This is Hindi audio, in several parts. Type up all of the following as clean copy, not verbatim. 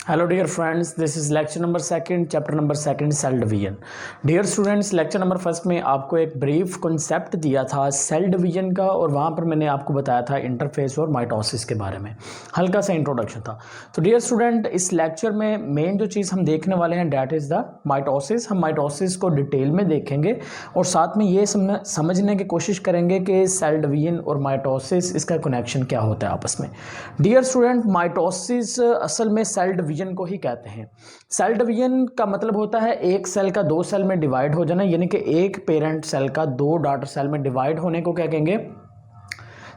Hello dear friends, this is lecture number second, chapter number second, cell division. Dear students, lecture number first में आपको एक ब्रीफ कॉन्सेप्ट दिया था सेल डिवीजन का, और वहाँ पर मैंने आपको बताया था इंटरफेस और माइटोसिस के बारे में, हल्का सा इंट्रोडक्शन था। तो डियर स्टूडेंट, इस लेक्चर में मेन जो चीज़ हम देखने वाले हैं डैट इज़ द माइटोसिस। हम माइटोसिस को डिटेल में देखेंगे और साथ में ये समझने की कोशिश करेंगे कि सेल डिवीजन और माइटोसिस, इसका कनेक्शन क्या होता है आपस में। डियर स्टूडेंट, माइटोसिस असल में सेल डिवीजन को ही कहते हैं। सेल डिवीजन का मतलब होता है एक सेल का दो सेल में डिवाइड हो जाना, यानी कि एक पेरेंट सेल का दो डॉटर सेल में डिवाइड होने को क्या कहेंगे?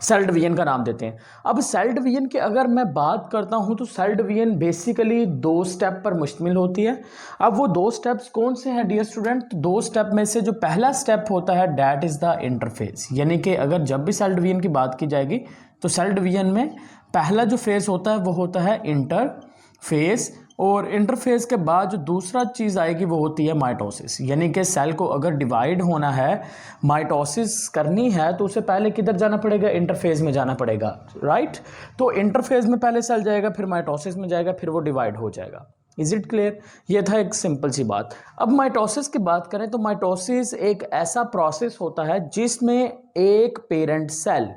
सेल डिवीजन का नाम देते हैं। अब सेल डिवीजन की अगर मैं बात करता हूं तो सेल डिवीजन बेसिकली दो स्टेप पर मुश्तमिल होती है। अब वो दो स्टेप्स कौन से हैं डियर स्टूडेंट? तो दो स्टेप में से जो पहला स्टेप होता है डैट इज द इंटरफेस, यानी कि अगर जब भी सेल डिवीजन की बात की जाएगी तो सेल डिवीजन में पहला जो फेज होता है वो होता है इंटरफेस, और इंटरफेस के बाद जो दूसरा चीज़ आएगी वो होती है माइटोसिस। यानी कि सेल को अगर डिवाइड होना है, माइटोसिस करनी है, तो उससे पहले किधर जाना पड़ेगा? इंटरफेस में जाना पड़ेगा, राइट। तो इंटरफेस में पहले सेल जाएगा, फिर माइटोसिस में जाएगा, फिर वो डिवाइड हो जाएगा। Is it clear? ये था एक सिंपल सी बात। अब माइटोसिस की बात करें तो माइटोसिस एक ऐसा प्रोसेस होता है जिसमें एक पेरेंट सेल,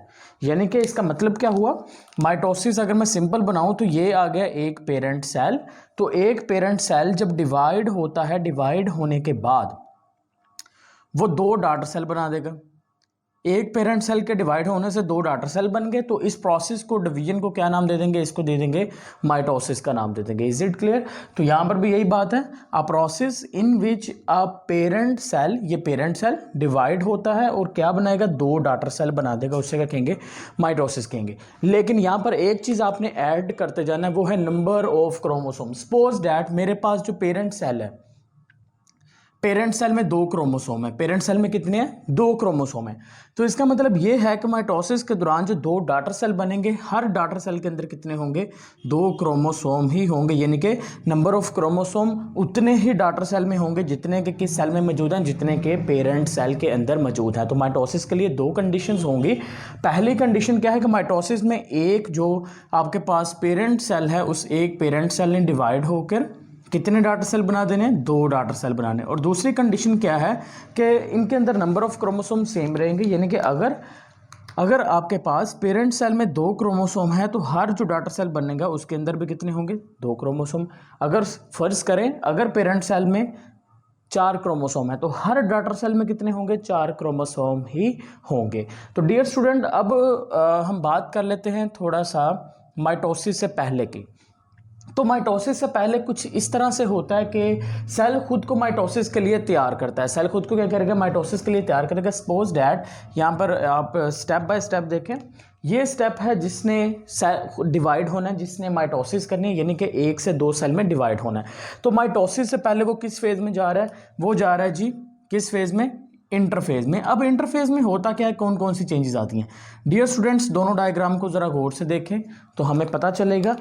यानी कि इसका मतलब क्या हुआ? माइटोसिस अगर मैं सिंपल बनाऊं तो ये आ गया एक पेरेंट सेल। तो एक पेरेंट सेल जब डिवाइड होता है, डिवाइड होने के बाद वो दो डॉटर सेल बना देगा। एक पेरेंट सेल के डिवाइड होने से दो डॉटर सेल बन गए, तो इस प्रोसेस को, डिवीजन को क्या नाम दे देंगे? इसको दे देंगे माइटोसिस का नाम दे देंगे। Is it clear? तो यहां पर भी यही बात है, a process in which a parent cell, ये पेरेंट सेल डिवाइड होता है और क्या बनाएगा? दो डॉटर सेल बना देगा, उससे क्या कहेंगे? माइटोसिस कहेंगे। लेकिन यहां पर एक चीज आपने ऐड करते जाना है, वो है number of chromosome. Suppose that मेरे पास जो पेरेंट सेल है, पेरेंट सेल में दो क्रोमोसोम है। पेरेंट सेल में कितने हैं? दो क्रोमोसोम है। तो इसका मतलब ये है कि माइटोसिस के दौरान जो दो डॉटर सेल बनेंगे, हर डॉटर सेल के अंदर कितने होंगे? दो क्रोमोसोम ही होंगे, यानी कि नंबर ऑफ क्रोमोसोम उतने ही डॉटर सेल में होंगे जितने के किस सेल में मौजूद हैं? जितने के पेरेंट सेल के अंदर मौजूद है। तो माइटोसिस के लिए दो कंडीशंस होंगी। पहली कंडीशन क्या है कि माइटोसिस में एक जो आपके पास पेरेंट सेल है, उस एक पेरेंट सेल ने डिवाइड होकर कितने डॉटर सेल बना देने? दो डॉटर सेल बनाने। और दूसरी कंडीशन क्या है कि इनके अंदर नंबर ऑफ क्रोमोसोम सेम रहेंगे, यानी कि अगर आपके पास पेरेंट सेल में दो क्रोमोसोम है तो हर जो डॉटर सेल बनेगा उसके अंदर भी कितने होंगे? दो क्रोमोसोम। अगर फर्ज करें, अगर पेरेंट सेल में चार क्रोमोसोम है तो हर डॉटर सेल में कितने होंगे? चार क्रोमोसोम ही होंगे। तो डियर स्टूडेंट, अब हम बात कर लेते हैं थोड़ा सा माइटोसिस से पहले की। तो माइटोसिस से पहले कुछ इस तरह से होता है कि सेल खुद को माइटोसिस के लिए तैयार करता है। सेल खुद को क्या करेगा? माइटोसिस के लिए तैयार करेगा। सपोज डैट यहाँ पर आप स्टेप बाय स्टेप देखें, ये स्टेप है जिसने डिवाइड होना है, जिसने माइटोसिस करनी है, यानी कि एक से दो सेल में डिवाइड होना है। तो माइटोसिस से पहले वो किस फेज में जा रहा है? वो जा रहा है जी किस फेज में? इंटरफेज में। अब इंटरफेज में होता क्या है, कौन कौन सी चेंजेस आती हैं? डियर स्टूडेंट्स, दोनों डायग्राम को जरा गौर से देखें तो हमें पता चलेगा।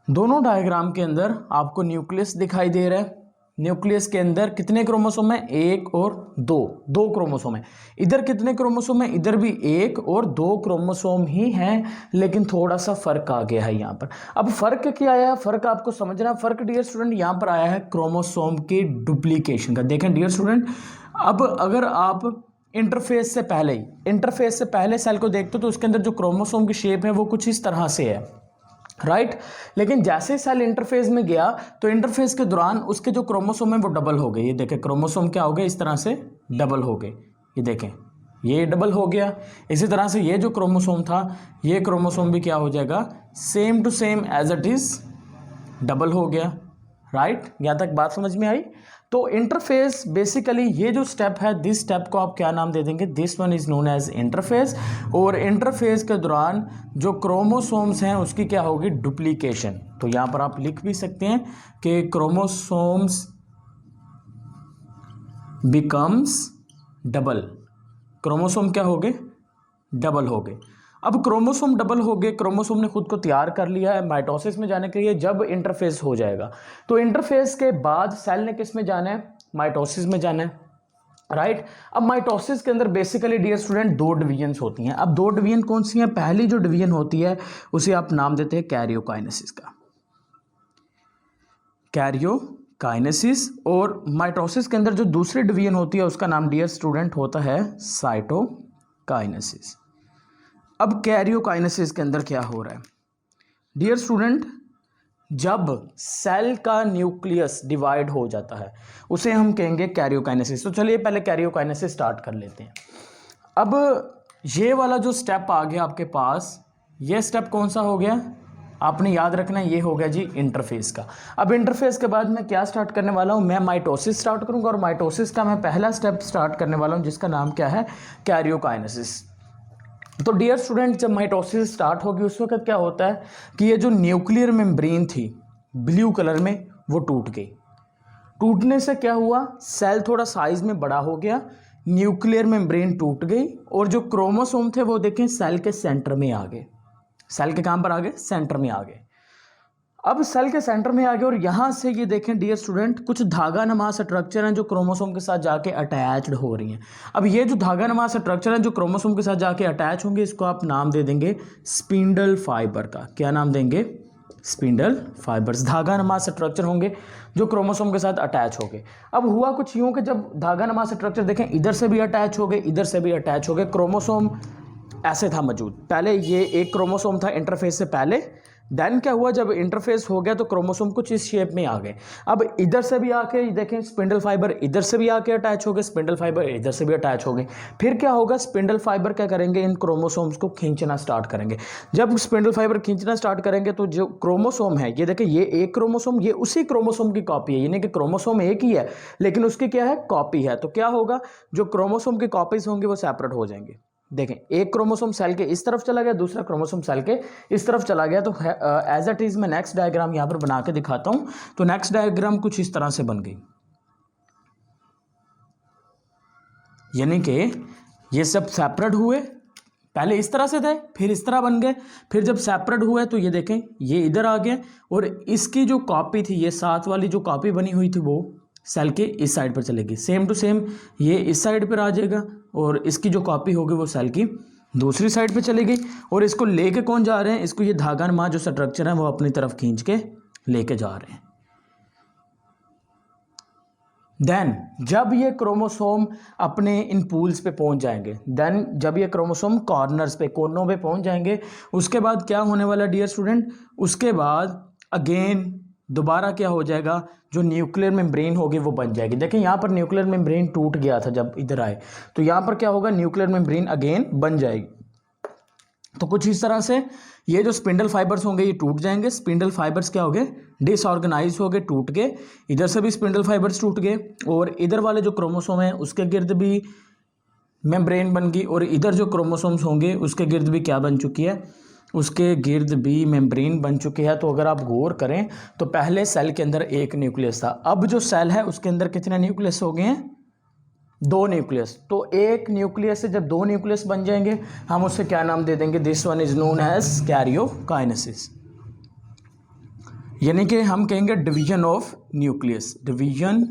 दोनों डायग्राम के अंदर आपको न्यूक्लियस दिखाई दे रहा है। न्यूक्लियस के अंदर कितने क्रोमोसोम है? एक और दो, दो क्रोमोसोम है। इधर कितने क्रोमोसोम है? इधर भी एक और दो क्रोमोसोम ही हैं, लेकिन थोड़ा सा फर्क आ गया है यहाँ पर। अब फर्क क्या आया? फर्क आपको समझना। फर्क डियर स्टूडेंट यहाँ पर आया है क्रोमोसोम की डुप्लीकेशन का। देखें डियर स्टूडेंट, अब अगर आप इंटरफेस से पहले सेल को देखते हो तो उसके अंदर जो क्रोमोसोम की शेप है वो कुछ इस तरह से है, राइट। लेकिन जैसे सेल इंटरफेस में गया तो इंटरफेस के दौरान उसके जो क्रोमोसोम है वो डबल हो गए। ये देखें, क्रोमोसोम क्या हो गए? इस तरह से डबल हो गए। ये देखें, ये डबल हो गया। इसी तरह से ये जो क्रोमोसोम था, ये क्रोमोसोम भी क्या हो जाएगा? Same to same as it is double हो गया, राइट। यहां तक बात समझ में आई? तो इंटरफेस बेसिकली ये जो स्टेप है, दिस स्टेप को आप क्या नाम दे देंगे? This one is known as interface. और इंटरफेस के दौरान जो क्रोमोसोम्स हैं उसकी क्या होगी? डुप्लीकेशन। तो यहां पर आप लिख भी सकते हैं कि क्रोमोसोम्स बिकम्स डबल। क्रोमोसोम क्या हो गए? डबल हो गए। अब क्रोमोसोम डबल हो गए, क्रोमोसोम ने खुद को तैयार कर लिया है माइटोसिस में जाने के लिए। जब इंटरफेस हो जाएगा तो इंटरफेस के बाद सेल ने किस में जाना है? माइटोसिस में जाना है, राइट। अब माइटोसिस के अंदर बेसिकली डियर स्टूडेंट दो डिवीजन्स होती हैं। अब दो डिवीजन कौन सी हैं? पहली जो डिवीजन होती है उसे आप नाम देते हैं कैरियोकाइनेसिस का। कैरियोकाइनेसिस। और माइटोसिस के अंदर जो दूसरी डिवीजन होती है उसका नाम डियर स्टूडेंट होता है साइटोकाइनेसिस। अब कैरियोकाइनेसिस के अंदर क्या हो रहा है डियर स्टूडेंट, जब सेल का न्यूक्लियस डिवाइड हो जाता है उसे हम कहेंगे कैरियोकाइनेसिस। तो चलिए पहले कैरियोकाइनेसिस स्टार्ट कर लेते हैं। अब ये वाला जो स्टेप आ गया आपके पास, ये स्टेप कौन सा हो गया, आपने याद रखना है, ये हो गया जी इंटरफेस का। अब इंटरफेस के बाद मैं क्या स्टार्ट करने वाला हूँ, मैं माइटोसिस स्टार्ट करूँगा और माइटोसिस का मैं पहला स्टेप स्टार्ट करने वाला हूँ जिसका नाम क्या है, कैरियोकाइनेसिस। तो डियर स्टूडेंट, जब माइटोसिस स्टार्ट होगी उस वक्त क्या होता है कि ये जो न्यूक्लियर मेम्ब्रेन थी ब्लू कलर में वो टूट गई। टूटने से क्या हुआ, सेल थोड़ा साइज में बड़ा हो गया, न्यूक्लियर मेम्ब्रेन टूट गई और जो क्रोमोसोम थे वो देखें सेल के सेंटर में आ गए। सेल के कहां पर आ गए, सेंटर में आ गए। अब सेल के सेंटर में आ गए और यहां से ये देखें डियर स्टूडेंट, कुछ धागा नमा स्ट्रक्चर हैं जो क्रोमोसोम के साथ जाके अटैच्ड हो रही हैं। अब ये जो धागा नमा स्ट्रक्चर हैं जो क्रोमोसोम के साथ जाके अटैच होंगे, इसको आप नाम दे देंगे स्पिंडल फाइबर का। क्या नाम देंगे, स्पिंडल फाइबर्स। धागा नमा स्ट्रक्चर होंगे जो क्रोमोसोम के साथ अटैच हो गए। अब हुआ कुछ यूं कि जब धागा नमा स्ट्रक्चर देखें इधर से भी अटैच हो गए, इधर से भी अटैच हो गए, क्रोमोसोम ऐसे था मौजूद। पहले ये एक क्रोमोसोम था इंटरफेस से पहले, देन क्या हुआ, जब इंटरफेस हो गया तो क्रोमोसोम कुछ इस शेप में आ गए। अब इधर से भी आके देखें स्पिंडल फाइबर इधर से भी आके अटैच हो गए, स्पिंडल फाइबर इधर से भी अटैच हो गए। फिर क्या होगा, स्पिंडल फाइबर क्या करेंगे, इन क्रोमोसोम्स को खींचना स्टार्ट करेंगे। जब स्पिंडल फाइबर खींचना स्टार्ट करेंगे तो जो क्रोमोसोम है, ये देखें ये एक क्रोमोसोम, ये उसी क्रोमोसोम की कॉपी है, यानी कि क्रोमोसोम एक ही है लेकिन उसकी क्या है, कॉपी है। तो क्या होगा, जो क्रोमोसोम की कॉपीज होंगी वो सेपरेट हो जाएंगे। देखें एक क्रोमोसोम सेल के इस तरफ चला गया, दूसरा क्रोमोसोम सेल के इस तरफ चला गया। तो एज इट इज मैं नेक्स्ट डायग्राम यहां पर बना के दिखाता हूं। तो नेक्स्ट डायग्राम कुछ इस तरह से बन गई, यानी कि ये सब सेपरेट हुए, पहले इस तरह से थे फिर इस तरह बन गए, फिर जब सेपरेट हुए तो ये देखें ये इधर आ गए और इसकी जो कॉपी थी, ये साथ वाली जो कॉपी बनी हुई थी वो सेल के इस साइड पर चलेगी, सेम टू सेम ये इस साइड पर आ जाएगा और इसकी जो कॉपी होगी वो सेल की दूसरी साइड पे चली गई। और इसको लेके कौन जा रहे हैं, इसको ये धागा नुमा जो स्ट्रक्चर है वो अपनी तरफ खींच के लेके जा रहे हैं। देन जब ये क्रोमोसोम अपने इन पूल्स पे पहुंच जाएंगे, देन जब ये क्रोमोसोम कॉर्नर्स पे कोनों पे पहुंच जाएंगे, उसके बाद क्या होने वाला डियर स्टूडेंट, उसके बाद अगेन दोबारा क्या हो जाएगा, जो न्यूक्लियर मेम्ब्रेन होगी वो बन जाएगी। देखें यहाँ पर न्यूक्लियर मेम्ब्रेन टूट गया था जब इधर आए, तो यहाँ पर क्या होगा, न्यूक्लियर मेम्ब्रेन अगेन बन जाएगी। तो कुछ इस तरह से ये जो स्पिंडल फाइबर्स होंगे ये टूट जाएंगे, स्पिंडल फाइबर्स क्या हो गए, डिसऑर्गेनाइज हो गए, टूट गए। इधर से भी स्पिंडल फाइबर्स टूट गए और इधर वाले जो क्रोमोसोम है उसके गिर्द भी मेम्ब्रेन बन गई और इधर जो क्रोमोसोम्स होंगे उसके गिर्द भी क्या बन चुकी है, उसके गिर्द भी मेम्ब्रेन बन चुकी है। तो अगर आप गौर करें तो पहले सेल के अंदर एक न्यूक्लियस था, अब जो सेल है उसके अंदर कितने न्यूक्लियस हो गए हैं, दो न्यूक्लियस। तो एक न्यूक्लियस से जब दो न्यूक्लियस बन जाएंगे हम उससे क्या नाम दे देंगे, this one is known as karyokinesis, यानी कि हम कहेंगे division of nucleus. Division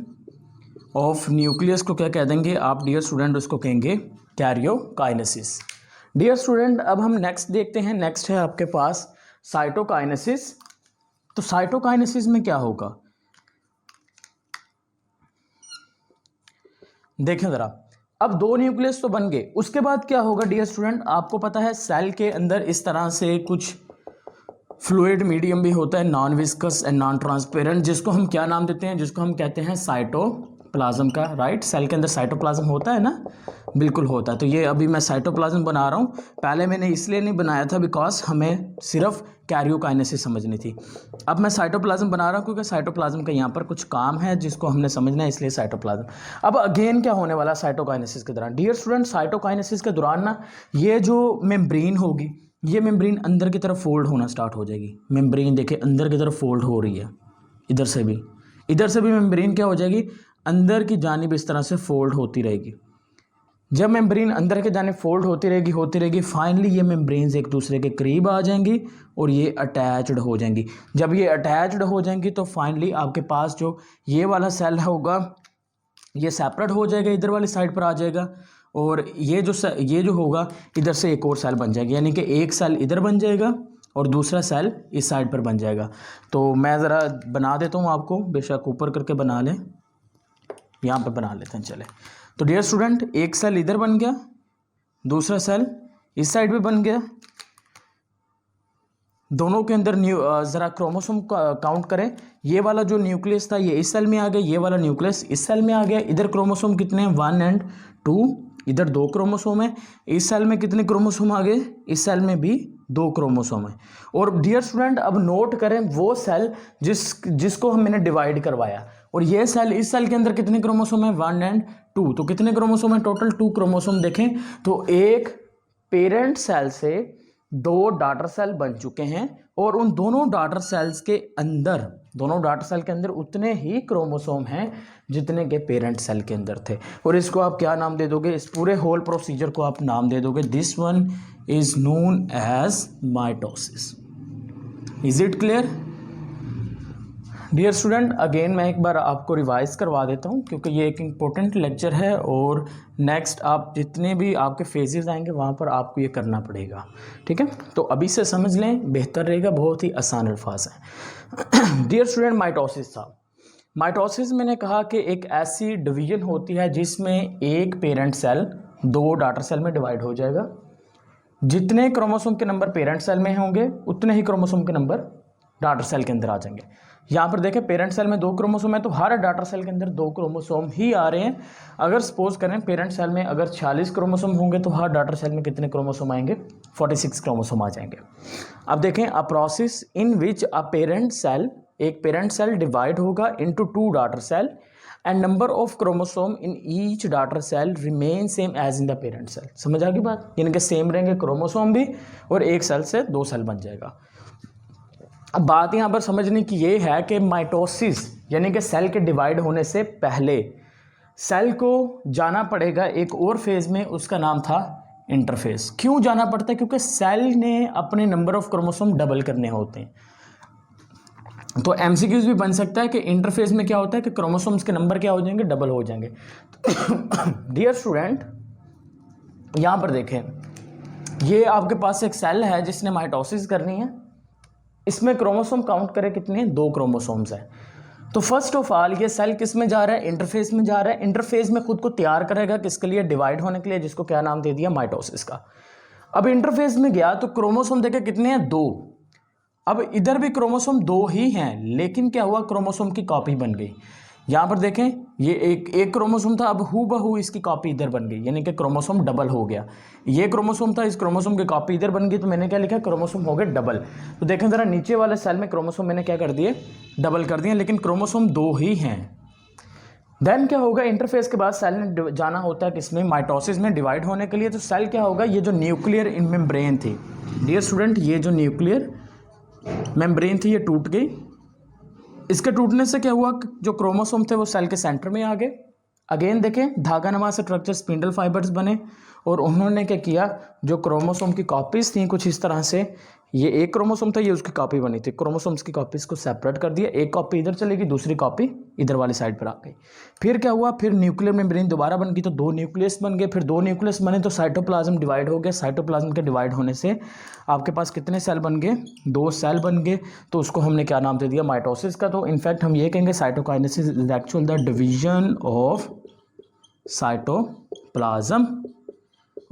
of nucleus को क्या कह देंगे आप डियर स्टूडेंट, उसको कहेंगे कैरियोकाइनेसिस। डियर स्टूडेंट अब हम नेक्स्ट देखते हैं, नेक्स्ट है आपके पास साइटोकाइनेसिस। तो साइटोकाइनेसिस में क्या होगा, देखें ज़रा, अब दो न्यूक्लियस तो बन गए, उसके बाद क्या होगा डियर स्टूडेंट, आपको पता है सेल के अंदर इस तरह से कुछ फ्लूइड मीडियम भी होता है, non viscous and non transparent, जिसको हम क्या नाम देते हैं, जिसको हम कहते हैं साइटोप्लाज्म का। राइट, सेल के अंदर साइटोप्लाज्म होता है ना, बिल्कुल होता है। तो ये अभी मैं साइटोप्लाज्म बना रहा हूँ, पहले मैंने इसलिए नहीं बनाया था बिकॉज हमें सिर्फ कैरियोकाइनेसिस समझनी थी। अब मैं साइटोप्लाज्म बना रहा हूँ क्योंकि साइटोप्लाज्म का यहाँ पर कुछ काम है जिसको हमने समझना है, इसलिए साइटोप्लाज्म। अब अगेन क्या होने वाला साइटोकाइनेसिस के दौरान, डियर स्टूडेंट साइटोकाइनेसिस के दौरान ना ये जो मेम्ब्रेन होगी, ये मेम्ब्रेन अंदर की तरफ फोल्ड होना स्टार्ट हो जाएगी। मेम्ब्रेन देखिए अंदर की तरफ फोल्ड हो रही है, इधर से भी मेम्ब्रेन क्या हो जाएगी, अंदर की जानिब इस तरह से फोल्ड होती रहेगी। जब मेम्ब्रेन अंदर के जानिब फोल्ड होती रहेगी, फाइनली ये मेम्ब्रेन्स एक दूसरे के करीब आ जाएंगी और ये अटैच्ड हो जाएंगी। जब ये अटैच्ड हो जाएंगी तो फाइनली आपके पास जो ये वाला सेल होगा ये सेपरेट हो जाएगा, इधर वाली साइड पर आ जाएगा और ये जो होगा इधर से एक और सेल बन जाएगी, यानी कि एक सेल इधर बन जाएगा और दूसरा सेल इस साइड पर बन जाएगा। तो मैं ज़रा बना देता हूँ आपको, बेशक ऊपर करके बना लें, यहाँ पर बना लेते हैं। चले तो डियर स्टूडेंट, एक सेल इधर बन गया, दूसरा सेल इस साइड पे बन गया। दोनों के अंदर ज़रा क्रोमोसोम काउंट करें। ये वाला जो न्यूक्लियस था ये इस सेल में आ गया, ये वाला न्यूक्लियस इस सेल में आ गया। इधर क्रोमोसोम कितने हैं, 1 और 2, इधर 2 क्रोमोसोम है। इस सेल में कितने क्रोमोसोम आ गए, इस सेल में भी 2 क्रोमोसोम है। और डियर स्टूडेंट, अब नोट करें वो सेल जिसको मैंने डिवाइड करवाया, और ये सेल, इस सेल के अंदर कितने क्रोमोसोम है, 1 और 2। तो कितने क्रोमोसोम है टोटल, 2 क्रोमोसोम। देखें तो एक पेरेंट सेल से 2 डॉटर सेल बन चुके हैं, और उन दोनों डॉटर सेल्स के अंदर, दोनों डॉटर सेल के अंदर उतने ही क्रोमोसोम हैं जितने के पेरेंट सेल के अंदर थे। और इसको आप क्या नाम दे दोगे, इस पूरे होल प्रोसीजर को आप नाम दे दोगे, this one is known as mitosis. Is it clear dear student? Again मैं एक बार आपको रिवाइज करवा देता हूँ, क्योंकि ये एक इम्पोर्टेंट लेक्चर है, और नेक्स्ट आप जितने भी आपके फेजेस आएंगे वहाँ पर आपको ये करना पड़ेगा, ठीक है? तो अभी से समझ लें, बेहतर रहेगा, बहुत ही आसान अल्फाज हैं। डियर स्टूडेंट, माइटोसिस था। माइटोसिस मैंने कहा कि एक ऐसी डिवीजन होती है जिसमें एक पेरेंट सेल 2 डॉटर सेल में डिवाइड हो जाएगा। जितने क्रोमोसोम के नंबर पेरेंट सेल में होंगे उतने ही क्रोमोसोम के नंबर डॉटर सेल के अंदर आ जाएंगे। यहाँ पर देखें, पेरेंट सेल में 2 क्रोमोसोम है, तो हर डॉटर सेल के अंदर 2 क्रोमोसोम ही आ रहे हैं। अगर सपोज करें पेरेंट सेल में अगर 46 क्रोमोसोम होंगे तो हर डॉटर सेल में कितने क्रोमोसोम आएंगे, 46 क्रोमोसोम आ जाएंगे। अब देखें, a process in which a parent cell, एक पेरेंट सेल डिवाइड होगा into 2 daughter cell, and number of chromosome in each daughter cell remain same as in the parent cell. समझ आ गई बात? यानी कि सेम रहेंगे क्रोमोसोम भी, और एक सेल से 2 सेल बन जाएगा। अब बात यहाँ पर समझने की ये है कि माइटोसिस यानी कि सेल के डिवाइड होने से पहले सेल को जाना पड़ेगा एक और फेज में, उसका नाम था इंटरफेज। क्यों जाना पड़ता है? क्योंकि सेल ने अपने नंबर ऑफ क्रोमोसोम डबल करने होते हैं। तो एमसीक्यूज भी बन सकता है कि इंटरफेज में क्या होता है कि क्रोमोसोम्स के नंबर क्या हो जाएंगे, डबल हो जाएंगे। डियर स्टूडेंट, यहाँ पर देखें, ये आपके पास एक सेल है जिसने माइटोसिस करनी है। इसमें क्रोमोसोम काउंट करें कितने, 2 क्रोमोसोम्स हैं। तो फर्स्ट ऑफ ऑल ये सेल किस में जा रहा है, इंटरफेज में जा रहा है। इंटरफेज में खुद को तैयार करेगा किसके लिए, डिवाइड होने के लिए, जिसको क्या नाम दे दिया, माइटोसिस का। अब इंटरफेज में गया तो क्रोमोसोम देखे कितने हैं, 2। अब इधर भी क्रोमोसोम 2 ही हैं, लेकिन क्या हुआ, क्रोमोसोम की कॉपी बन गई। यहाँ पर देखें, ये एक क्रोमोसोम था, अब हूबहू इसकी कॉपी इधर बन गई, यानी कि क्रोमोसोम डबल हो गया। ये क्रोमोसोम था, इस क्रोमोसोम की कॉपी इधर बन गई, तो मैंने क्या लिखा, क्रोमोसोम हो गए डबल। तो देखें ज़रा, नीचे वाले सेल में क्रोमोसोम मैंने क्या कर दिए, डबल कर दिए, लेकिन क्रोमोसोम 2 ही हैं। देन क्या होगा, इंटरफेस के बाद सेल ने जाना होता है किसमें, माइटोसिस में डिवाइड होने के लिए। तो सेल क्या होगा, ये जो न्यूक्लियर मेम्ब्रेन थी, डियर स्टूडेंट, ये जो न्यूक्लियर मेम्ब्रेन थी ये टूट गई। इसके टूटने से क्या हुआ, जो क्रोमोसोम थे वो सेल के सेंटर में आ गए। अगेन देखें, धागा नमा स्ट्रक्चर, स्पिंडल फाइबर्स बने, और उन्होंने क्या किया, जो क्रोमोसोम की कॉपीज़ थी कुछ इस तरह से, ये एक क्रोमोसोम था, ये उसकी कॉपी बनी थी, क्रोमोसोम्स की कॉपीज़ को सेपरेट कर दिया, एक कॉपी इधर चलेगी, दूसरी कॉपी इधर वाली साइड पर आ गई। फिर क्या हुआ, फिर न्यूक्लियर मेम्ब्रेन दोबारा बन गई, तो 2 न्यूक्लियस बन गए। फिर 2 न्यूक्लियस बने तो साइटोप्लाज्म डिवाइड हो गया। साइटोप्लाज्म के डिवाइड होने से आपके पास कितने सेल बन गए, 2 सेल बन गए। तो उसको हमने क्या नाम दे दिया, माइटोसिस का। तो इनफैक्ट हम ये कहेंगे, cytokinesis is actual the division of cytoplasm,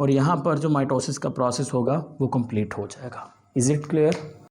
और यहाँ पर जो माइटोसिस का प्रोसेस होगा वो कंप्लीट हो जाएगा। Is it clear?